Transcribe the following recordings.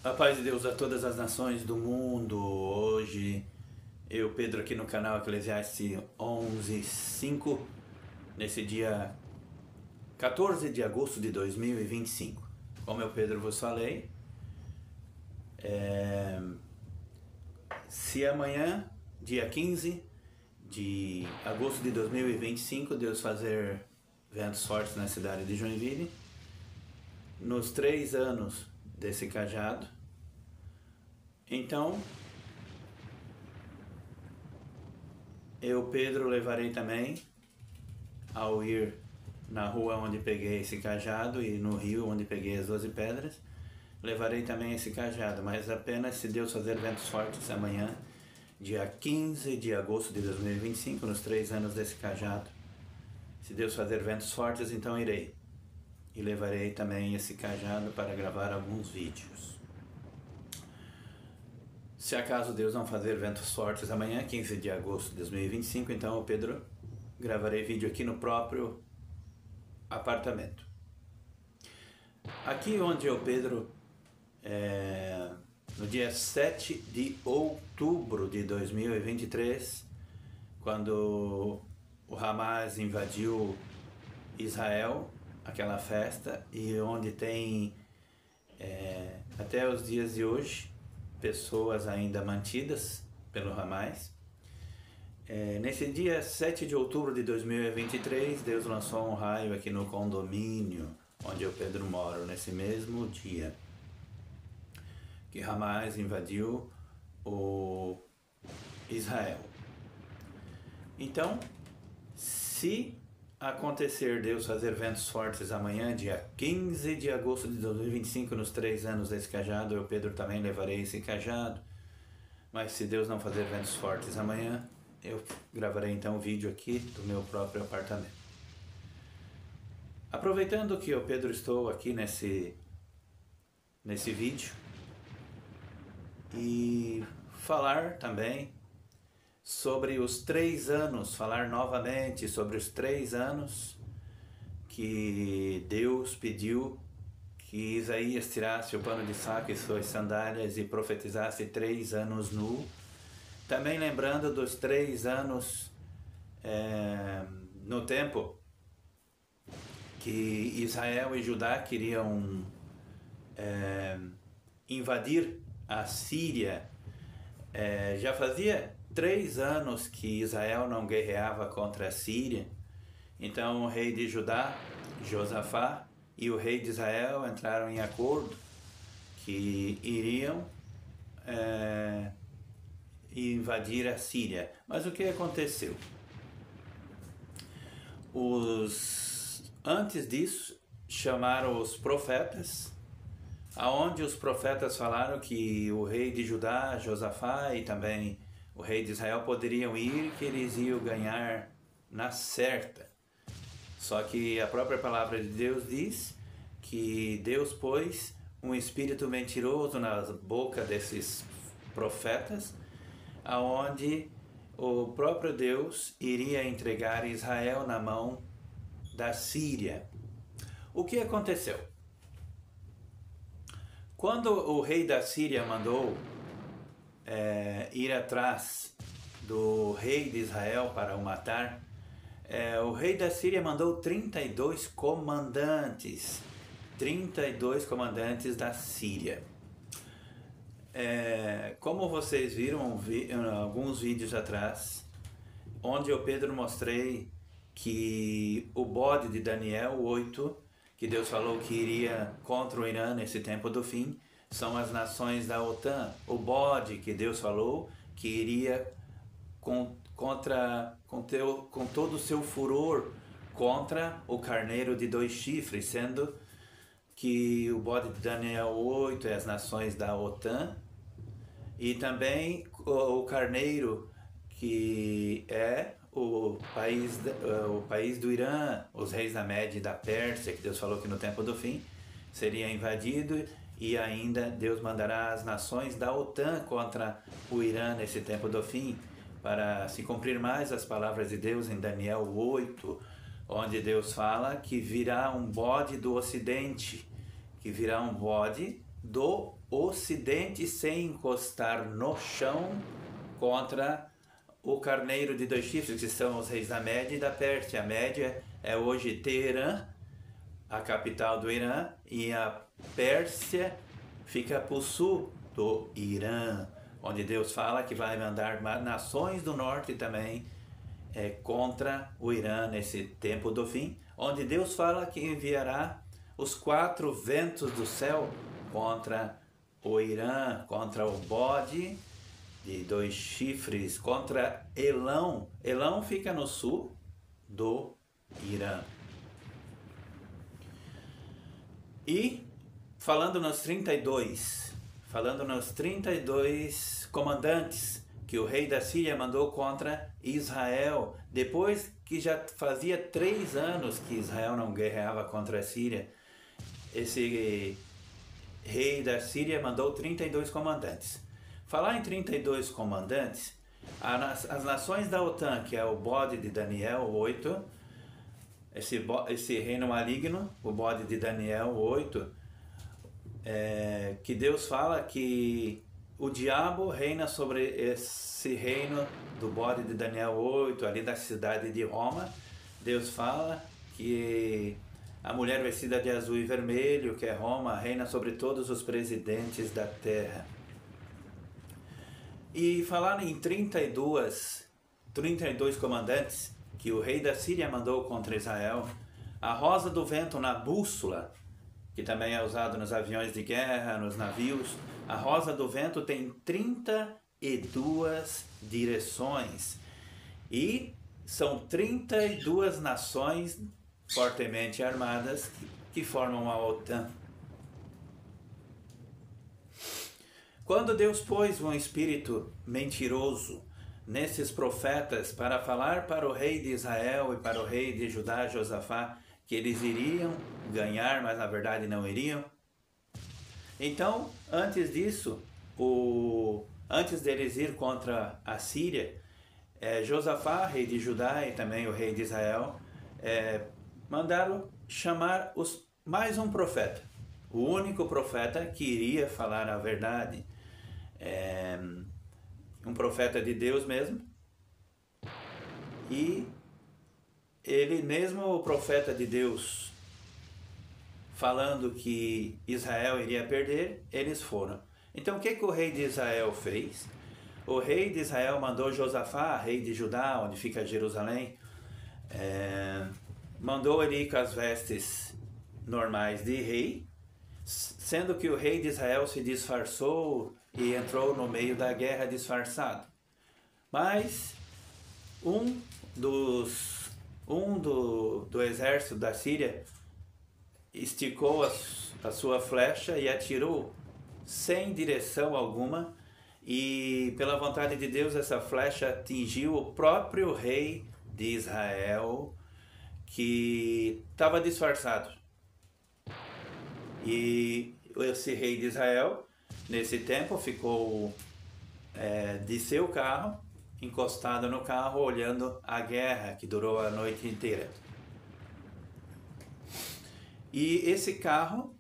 A paz de Deus a todas as nações do mundo. Hoje, eu, Pedro, aqui no canal Eclesiastes 11:5, nesse dia 14 de agosto de 2025. Como eu, Pedro, vos falei, se amanhã, dia 15 de agosto de 2025, Deus fazer ventos fortes na cidade de Joinville, nos 3 anos desse cajado, então eu, Pedro, levarei também, ao ir na rua onde peguei esse cajado e no rio onde peguei as 12 pedras, levarei também esse cajado, mas apenas se Deus fazer ventos fortes amanhã, dia 15 de agosto de 2025, nos 3 anos desse cajado. Se Deus fazer ventos fortes, então irei. E levarei também esse cajado para gravar alguns vídeos. Se acaso Deus não fazer ventos fortes amanhã, 15 de agosto de 2025, então eu, Pedro, gravarei vídeo aqui no próprio apartamento. Aqui onde eu, Pedro, no dia 7 de outubro de 2023, quando o Hamas invadiu Israel, aquela festa, e onde tem até os dias de hoje pessoas ainda mantidas pelo Hamas. Nesse dia 7 de outubro de 2023, Deus lançou um raio aqui no condomínio onde eu, Pedro, moro, nesse mesmo dia que Hamas invadiu o Israel. Então, se acontecer Deus fazer ventos fortes amanhã, dia 15 de agosto de 2025, nos 3 anos desse cajado, eu, Pedro, também levarei esse cajado. Mas se Deus não fazer ventos fortes amanhã, eu gravarei então um vídeo aqui do meu próprio apartamento. Aproveitando que eu, Pedro, estou aqui nesse vídeo, e falar também sobre os 3 anos, falar novamente sobre os 3 anos que Deus pediu que Isaías tirasse o pano de saco e suas sandálias e profetizasse 3 anos nu. Também lembrando dos 3 anos no tempo que Israel e Judá queriam invadir a Síria. Já fazia 3 anos que Israel não guerreava contra a Síria. Então o rei de Judá, Josafá, e o rei de Israel entraram em acordo que iriam invadir a Síria. Mas o que aconteceu? Antes disso, chamaram os profetas, aonde os profetas falaram que o rei de Judá, Josafá, e também o rei de Israel poderiam ir, que eles iam ganhar na certa. Só que a própria palavra de Deus diz que Deus pôs um espírito mentiroso na boca desses profetas, aonde o próprio Deus iria entregar Israel na mão da Síria. O que aconteceu? Quando o rei da Síria mandou ir atrás do rei de Israel para o matar, o rei da Síria mandou 32 comandantes da Síria. Como vocês viram alguns vídeos atrás, onde eu, Pedro, mostrei que o bode de Daniel 8, que Deus falou que iria contra o Irã nesse tempo do fim, são as nações da OTAN. O bode que Deus falou que iria com todo o seu furor contra o carneiro de 2 chifres, sendo que o bode de Daniel 8 é as nações da OTAN, e também o carneiro que é o país do Irã, os reis da Média e da Pérsia, que Deus falou que no tempo do fim seria invadido, e ainda Deus mandará as nações da OTAN contra o Irã nesse tempo do fim, para se cumprir mais as palavras de Deus em Daniel 8, onde Deus fala que virá um bode do ocidente, que virá um bode do ocidente sem encostar no chão contra o carneiro de 2 chifres, que são os reis da Média e da Pérsia. A Média é hoje Teherã, a capital do Irã, e a Pérsia fica para o sul do Irã, onde Deus fala que vai mandar nações do norte também contra o Irã nesse tempo do fim, onde Deus fala que enviará os 4 ventos do céu contra o Irã, contra o bode de 2 chifres, contra Elão. Elão fica no sul do Irã. E falando nos 32 comandantes que o rei da Síria mandou contra Israel, depois que já fazia 3 anos que Israel não guerreava contra a Síria, esse rei da Síria mandou 32 comandantes. Falar em 32 comandantes, as nações da OTAN, que é o bode de Daniel 8, esse reino maligno, o bode de Daniel 8, que Deus fala que o diabo reina sobre esse reino do bode de Daniel 8, ali da cidade de Roma. Deus fala que a mulher vestida de azul e vermelho, que é Roma, reina sobre todos os presidentes da terra. E falar em 32 comandantes que o rei da Síria mandou contra Israel, a rosa do vento na bússola, que também é usado nos aviões de guerra, nos navios, a rosa do vento tem 32 direções e são 32 nações fortemente armadas que formam a OTAN. Quando Deus pôs um espírito mentiroso nesses profetas para falar para o rei de Israel e para o rei de Judá, Josafá, que eles iriam ganhar, mas na verdade não iriam. Então, antes disso, antes deles ir contra a Síria, Josafá, rei de Judá, e também o rei de Israel, mandaram chamar mais um profeta, o único profeta que iria falar a verdade, um profeta de Deus mesmo. E ele mesmo, o profeta de Deus, falando que Israel iria perder, eles foram. Então o que o rei de Israel fez? O rei de Israel mandou Josafá, rei de Judá, onde fica Jerusalém, mandou ele ir com as vestes normais de rei, sendo que o rei de Israel se disfarçou e entrou no meio da guerra disfarçado. Mas do exército da Síria esticou a sua flecha e atirou sem direção alguma, e pela vontade de Deus essa flecha atingiu o próprio rei de Israel, que estava disfarçado. E esse rei de Israel, nesse tempo, ficou de seu carro, encostado no carro, olhando a guerra que durou a noite inteira. E esse carro,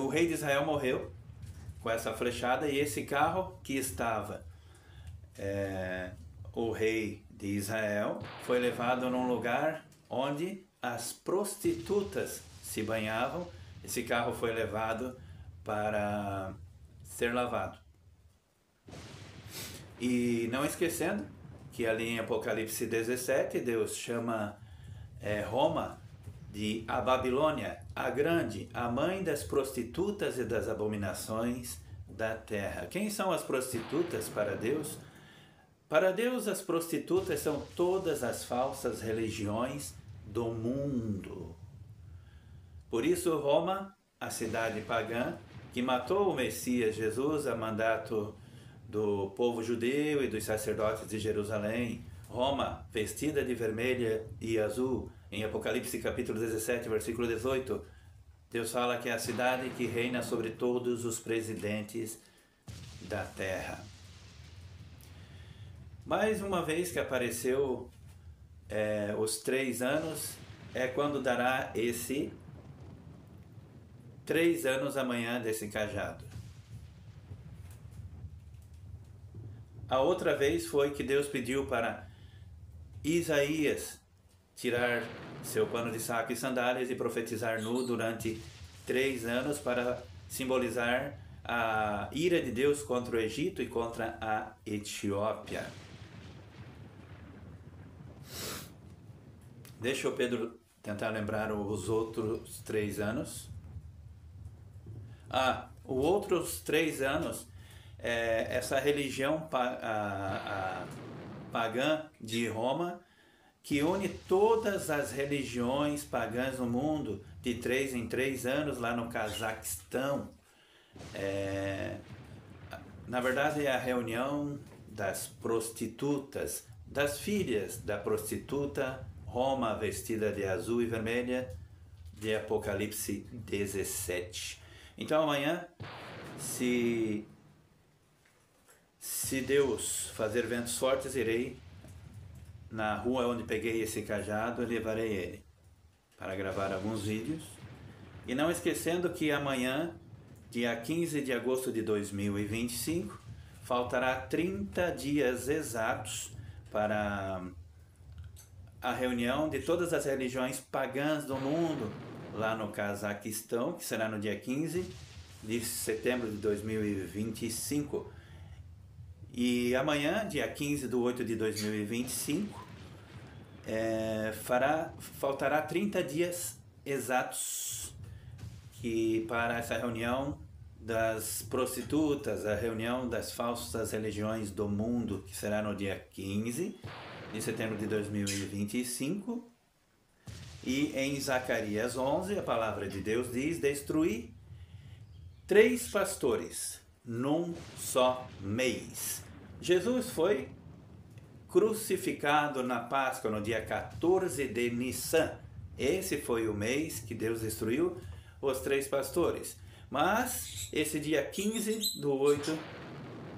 o rei de Israel morreu com essa flechada, e esse carro que estava o rei de Israel foi levado num lugar onde as prostitutas se banhavam. Esse carro foi levado para ser lavado. E não esquecendo que ali em Apocalipse 17, Deus chama Roma de a Babilônia, a grande, a mãe das prostitutas e das abominações da terra. Quem são as prostitutas para Deus? Para Deus, as prostitutas são todas as falsas religiões do mundo. Por isso, Roma, a cidade pagã, que matou o Messias Jesus a mandato do povo judeu e dos sacerdotes de Jerusalém, Roma, vestida de vermelha e azul, em Apocalipse capítulo 17, versículo 18, Deus fala que é a cidade que reina sobre todos os presidentes da terra. Mais uma vez que apareceu os 3 anos, é quando dará 3 anos amanhã desse cajado. A outra vez foi que Deus pediu para Isaías tirar seu pano de saco e sandálias e profetizar nu durante 3 anos para simbolizar a ira de Deus contra o Egito e contra a Etiópia. Deixa o Pedro tentar lembrar os outros 3 anos. Os outros 3 anos, essa religião pagã de Roma, que une todas as religiões pagãs no mundo, de 3 em 3 anos, lá no Cazaquistão. Na verdade, é a reunião das prostitutas, das filhas da prostituta Roma vestida de azul e vermelha, de Apocalipse 17. Então amanhã, se Deus fazer ventos fortes, irei na rua onde peguei esse cajado e levarei ele para gravar alguns vídeos. E não esquecendo que amanhã, dia 15 de agosto de 2025, faltará 30 dias exatos para a reunião de todas as religiões pagãs do mundo, lá no Cazaquistão, que será no dia 15 de setembro de 2025. E amanhã, dia 15 de 8 de 2025, faltará 30 dias exatos para essa reunião das prostitutas, a reunião das falsas religiões do mundo, que será no dia 15 de setembro de 2025. E em Zacarias 11, a palavra de Deus diz: destruir 3 pastores num só mês. Jesus foi crucificado na Páscoa, no dia 14 de Nissan. Esse foi o mês que Deus destruiu os 3 pastores. Mas esse dia 15 de 8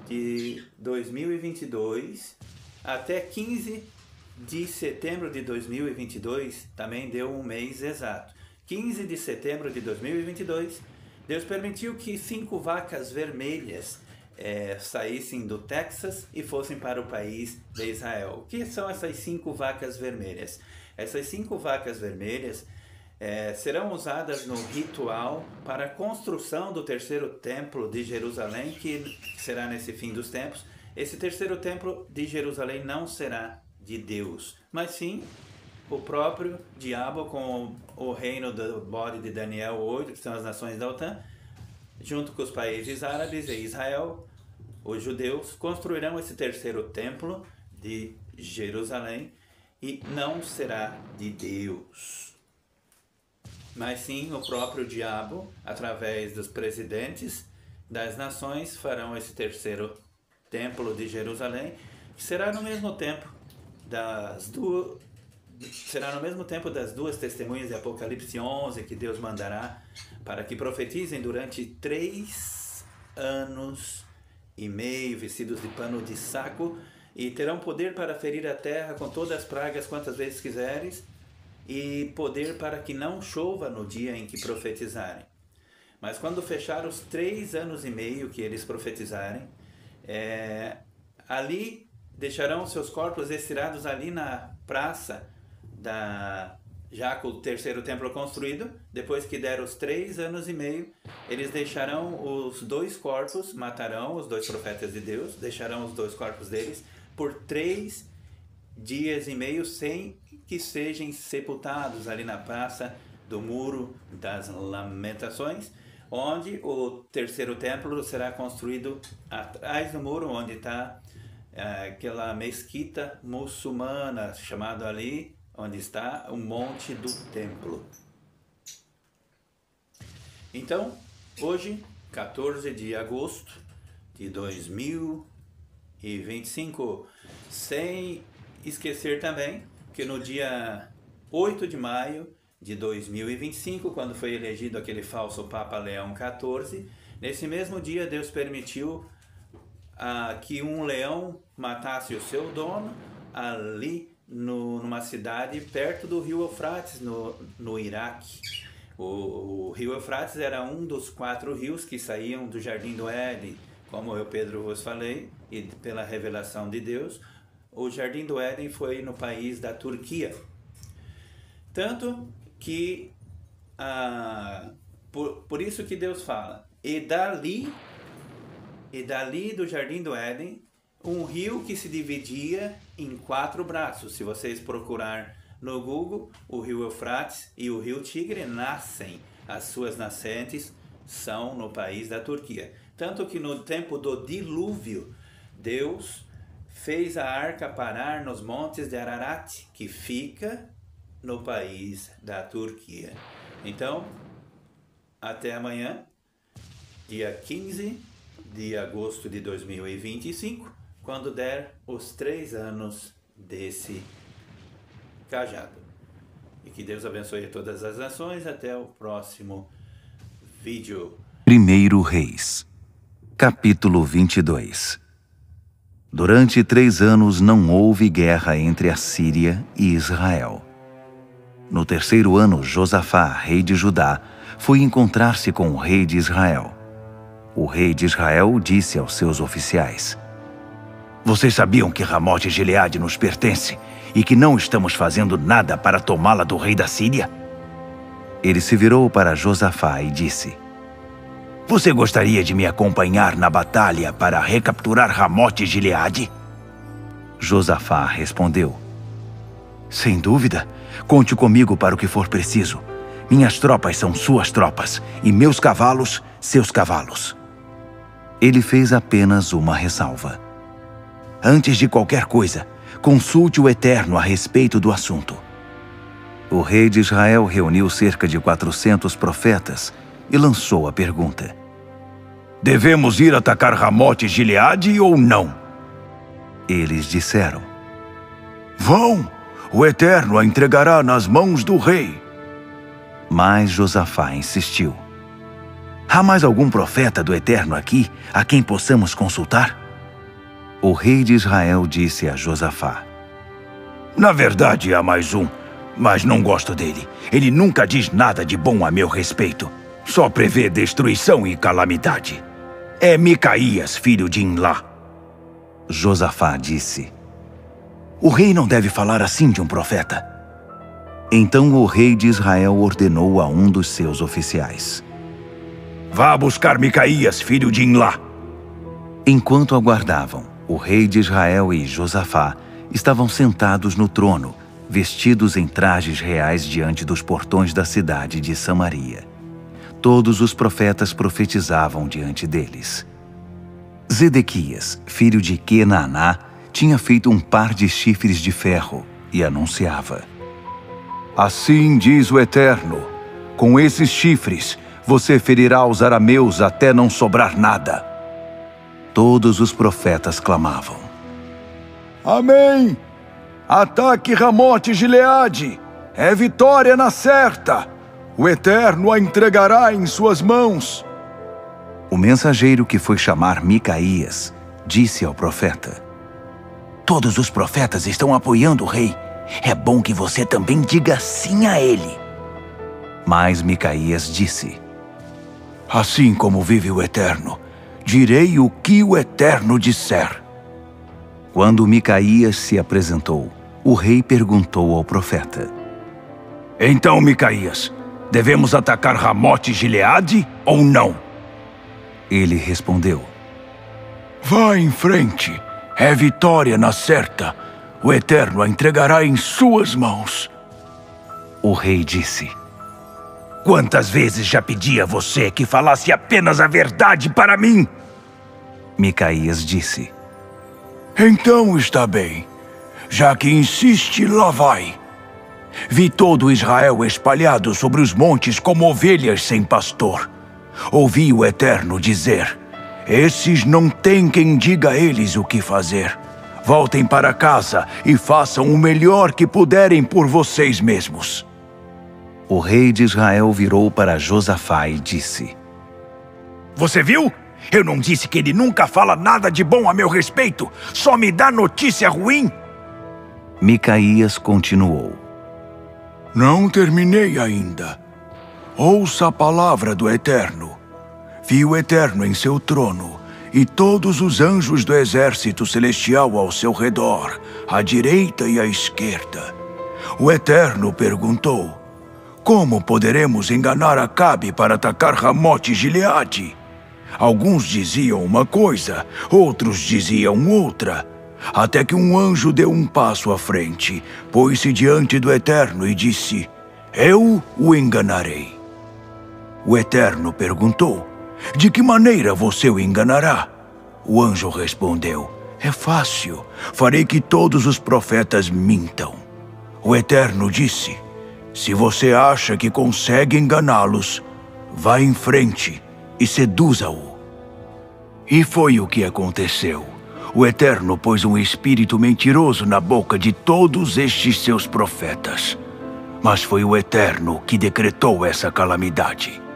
de 2022 até 15 de setembro de 2022 também deu um mês exato. 15 de setembro de 2022, Deus permitiu que 5 vacas vermelhas saíssem do Texas e fossem para o país de Israel. O que são essas 5 vacas vermelhas? Essas 5 vacas vermelhas serão usadas no ritual para a construção do 3º templo de Jerusalém, que será nesse fim dos tempos. Esse 3º templo de Jerusalém não será de Deus, mas sim o próprio diabo, com o reino do bode de Daniel 8, que são as nações da OTAN, junto com os países árabes e Israel. Os judeus construirão esse 3º templo de Jerusalém e não será de Deus, mas sim o próprio diabo, através dos presidentes das nações, farão esse 3º templo de Jerusalém, que será no mesmo tempo das duas testemunhas de Apocalipse 11, que Deus mandará para que profetizem durante 3 anos e meio, vestidos de pano de saco, e terão poder para ferir a terra com todas as pragas quantas vezes quiseres, e poder para que não chova no dia em que profetizarem. Mas quando fechar os 3 anos e meio que eles profetizarem, ali deixarão seus corpos estirados ali na praça, já com o 3º templo construído. Depois que der os 3 anos e meio, eles deixarão os 2 corpos, matarão os 2 profetas de Deus, deixarão os 2 corpos deles por 3 dias e meio sem que sejam sepultados ali na praça do Muro das Lamentações, onde o 3º templo será construído atrás do muro, onde está aquela mesquita muçulmana, chamado ali, onde está o Monte do Templo. Então, hoje, 14 de agosto de 2025, sem esquecer também que no dia 8 de maio de 2025, quando foi elegido aquele falso Papa Leão XIV, nesse mesmo dia Deus permitiu que um leão matasse o seu dono ali numa cidade perto do rio Eufrates, no Iraque. O rio Eufrates era um dos 4 rios que saíam do Jardim do Éden, como eu, Pedro, vos falei, e pela revelação de Deus. O Jardim do Éden foi no país da Turquia. Tanto que, por isso que Deus fala, e dali do Jardim do Éden, um rio que se dividia em 4 braços. Se vocês procurar no Google, o rio Eufrates e o rio Tigre nascem. As suas nascentes são no país da Turquia. Tanto que no tempo do dilúvio, Deus fez a arca parar nos montes de Ararat, que fica no país da Turquia. Então, até amanhã, dia 15 de agosto de 2025, quando der os 3 anos desse cajado. E que Deus abençoe todas as nações. Até o próximo vídeo. 1 Reis, capítulo 22. Durante 3 anos não houve guerra entre a Síria e Israel. No 3º ano, Josafá, rei de Judá, foi encontrar-se com o rei de Israel. O rei de Israel disse aos seus oficiais: Vocês sabiam que Ramote Gileade nos pertence e que não estamos fazendo nada para tomá-la do rei da Síria? Ele se virou para Josafá e disse: Você gostaria de me acompanhar na batalha para recapturar Ramote Gileade? Josafá respondeu: Sem dúvida, conte comigo para o que for preciso. Minhas tropas são suas tropas e meus cavalos, seus cavalos. Ele fez apenas uma ressalva: Antes de qualquer coisa, consulte o Eterno a respeito do assunto. O rei de Israel reuniu cerca de 400 profetas e lançou a pergunta: Devemos ir atacar Ramote Gileade ou não? Eles disseram: Vão! O Eterno a entregará nas mãos do rei. Mas Josafá insistiu: Há mais algum profeta do Eterno aqui a quem possamos consultar? O rei de Israel disse a Josafá: Na verdade há mais um, mas não gosto dele. Ele nunca diz nada de bom a meu respeito. Só prevê destruição e calamidade. É Micaías, filho de Imlá. Josafá disse: O rei não deve falar assim de um profeta. Então o rei de Israel ordenou a um dos seus oficiais: Vá buscar Micaías, filho de Imlá. Enquanto aguardavam, o rei de Israel e Josafá estavam sentados no trono, vestidos em trajes reais diante dos portões da cidade de Samaria. Todos os profetas profetizavam diante deles. Zedequias, filho de Quenaaná, tinha feito um par de chifres de ferro e anunciava: Assim diz o Eterno, com esses chifres você ferirá os arameus até não sobrar nada. Todos os profetas clamavam: Amém! Ataque Ramote Gileade! É vitória na certa! O Eterno a entregará em suas mãos. O mensageiro que foi chamar Micaías disse ao profeta: Todos os profetas estão apoiando o rei. É bom que você também diga sim a ele. Mas Micaías disse: Assim como vive o Eterno, direi o que o Eterno disser. Quando Micaías se apresentou, o rei perguntou ao profeta: Então, Micaías, devemos atacar Ramote Gileade ou não? Ele respondeu: Vá em frente. É vitória na certa. O Eterno a entregará em suas mãos. O rei disse: Quantas vezes já pedi a você que falasse apenas a verdade para mim? Micaías disse: Então está bem. Já que insiste, lá vai. Vi todo Israel espalhado sobre os montes como ovelhas sem pastor. Ouvi o Eterno dizer: Esses não têm quem diga a eles o que fazer. Voltem para casa e façam o melhor que puderem por vocês mesmos. O rei de Israel virou para Josafá e disse: Você viu? Eu não disse que ele nunca fala nada de bom a meu respeito, só me dá notícia ruim? Micaías continuou: Não terminei ainda. Ouça a palavra do Eterno. Vi o Eterno em seu trono, e todos os anjos do exército celestial ao seu redor, à direita e à esquerda. O Eterno perguntou: como poderemos enganar Acabe para atacar Ramote e Gileade? Alguns diziam uma coisa, outros diziam outra, até que um anjo deu um passo à frente, pôs-se diante do Eterno e disse: eu o enganarei. O Eterno perguntou: de que maneira você o enganará? O anjo respondeu: é fácil, farei que todos os profetas mintam. O Eterno disse: se você acha que consegue enganá-los, vá em frente e seduza-o. E foi o que aconteceu. O Eterno pôs um espírito mentiroso na boca de todos estes seus profetas. Mas foi o Eterno que decretou essa calamidade.